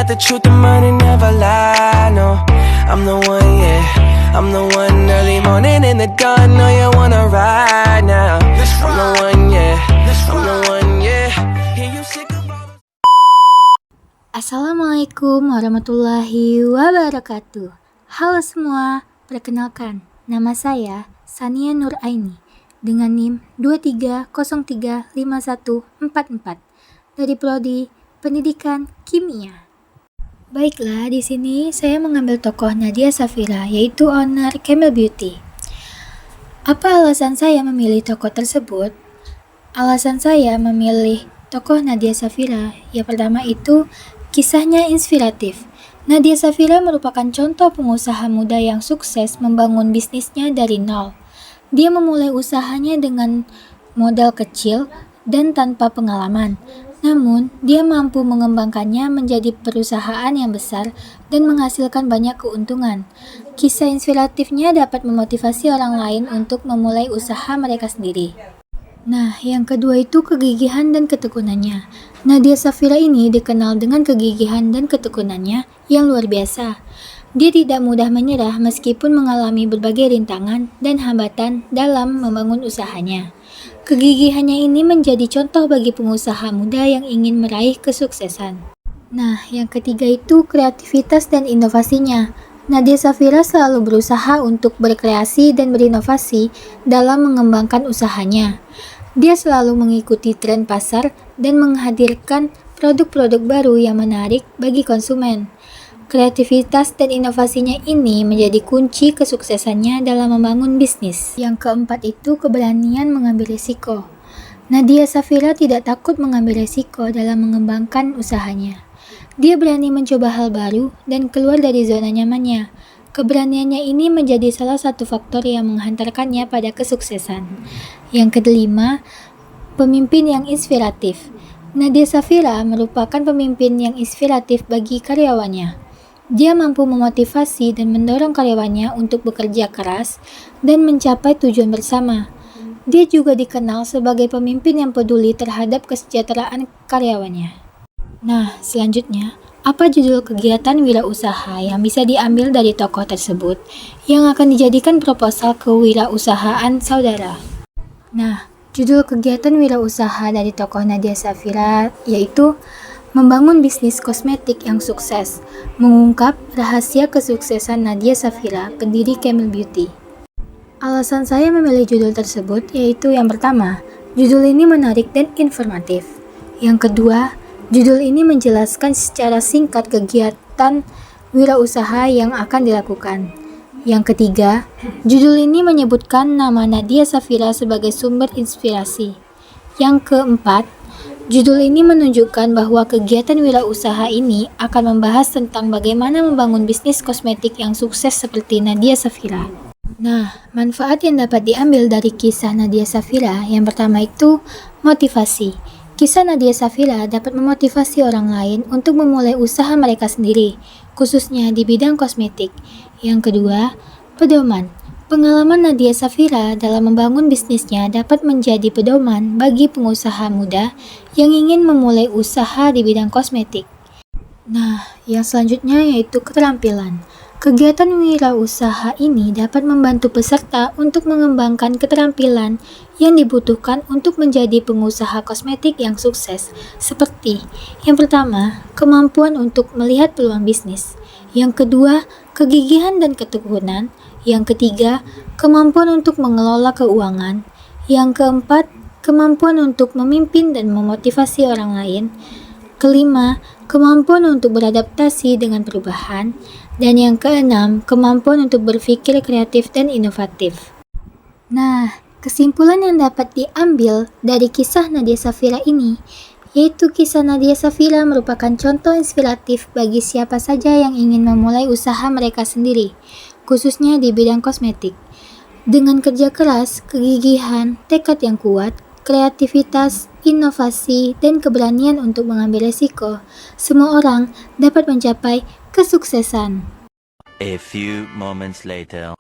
got the truth, the money never lie, no. I'm the one, yeah. I'm the one early morning in the dawn. Know you wanna ride now. I'm the one, yeah. I'm the one, yeah. Hear you sick of all the... Assalamualaikum warahmatullahi wabarakatuh. Halo semua, perkenalkan, nama saya Sania Nur Aini dengan NIM 23035144 dari Prodi Pendidikan Kimia. Baiklah, di sini saya mengambil tokoh Nadia Safira, yaitu owner Camel Beauty. Apa alasan saya memilih tokoh tersebut? Alasan saya memilih tokoh Nadia Safira, yang pertama itu kisahnya inspiratif. Nadia Safira merupakan contoh pengusaha muda yang sukses membangun bisnisnya dari nol. Dia memulai usahanya dengan modal kecil dan tanpa pengalaman. Namun, dia mampu mengembangkannya menjadi perusahaan yang besar dan menghasilkan banyak keuntungan. Kisah inspiratifnya dapat memotivasi orang lain untuk memulai usaha mereka sendiri. Nah, yang kedua itu kegigihan dan ketekunannya. Nadia Safira ini dikenal dengan kegigihan dan ketekunannya yang luar biasa. Dia tidak mudah menyerah meskipun mengalami berbagai rintangan dan hambatan dalam membangun usahanya. Kegigihannya ini menjadi contoh bagi pengusaha muda yang ingin meraih kesuksesan. Nah, yang ketiga itu kreativitas dan inovasinya. Nadia Safira selalu berusaha untuk berkreasi dan berinovasi dalam mengembangkan usahanya. Dia selalu mengikuti tren pasar dan menghadirkan produk-produk baru yang menarik bagi konsumen. Kreativitas dan inovasinya ini menjadi kunci kesuksesannya dalam membangun bisnis. Yang keempat itu keberanian mengambil risiko. Nadia Safira tidak takut mengambil risiko dalam mengembangkan usahanya. Dia berani mencoba hal baru dan keluar dari zona nyamannya. Keberaniannya ini menjadi salah satu faktor yang menghantarkannya pada kesuksesan. Yang kelima, pemimpin yang inspiratif. Nadia Safira merupakan pemimpin yang inspiratif bagi karyawannya. Dia mampu memotivasi dan mendorong karyawannya untuk bekerja keras dan mencapai tujuan bersama. Dia juga dikenal sebagai pemimpin yang peduli terhadap kesejahteraan karyawannya. Nah, selanjutnya, apa judul kegiatan wirausaha yang bisa diambil dari tokoh tersebut yang akan dijadikan proposal kewirausahaan saudara? Nah, judul kegiatan wirausaha dari tokoh Nadia Safira yaitu membangun bisnis kosmetik yang sukses, mengungkap rahasia kesuksesan Nadia Safira, pendiri Camel Beauty. Alasan saya memilih judul tersebut yaitu yang pertama, judul ini menarik dan informatif. Yang kedua, judul ini menjelaskan secara singkat kegiatan wirausaha yang akan dilakukan. Yang ketiga, judul ini menyebutkan nama Nadia Safira sebagai sumber inspirasi. Yang keempat, judul ini menunjukkan bahwa kegiatan wirausaha ini akan membahas tentang bagaimana membangun bisnis kosmetik yang sukses seperti Nadia Safira. Nah, manfaat yang dapat diambil dari kisah Nadia Safira yang pertama itu motivasi. Kisah Nadia Safira dapat memotivasi orang lain untuk memulai usaha mereka sendiri, khususnya di bidang kosmetik. Yang kedua, pedoman. Pengalaman Nadia Safira dalam membangun bisnisnya dapat menjadi pedoman bagi pengusaha muda yang ingin memulai usaha di bidang kosmetik. Nah, yang selanjutnya yaitu keterampilan. Kegiatan wirausaha ini dapat membantu peserta untuk mengembangkan keterampilan yang dibutuhkan untuk menjadi pengusaha kosmetik yang sukses, seperti yang pertama, kemampuan untuk melihat peluang bisnis. Yang kedua, kegigihan dan ketekunan. Yang ketiga, kemampuan untuk mengelola keuangan. Yang keempat, kemampuan untuk memimpin dan memotivasi orang lain. Kelima, kemampuan untuk beradaptasi dengan perubahan. Dan yang keenam, kemampuan untuk berpikir kreatif dan inovatif. Nah, kesimpulan yang dapat diambil dari kisah Nadia Safira ini yaitu kisah Nadia Safira merupakan contoh inspiratif bagi siapa saja yang ingin memulai usaha mereka sendiri, khususnya di bidang kosmetik. Dengan kerja keras, kegigihan, tekad yang kuat, kreativitas, inovasi, dan keberanian untuk mengambil resiko, semua orang dapat mencapai kesuksesan. A few moments later.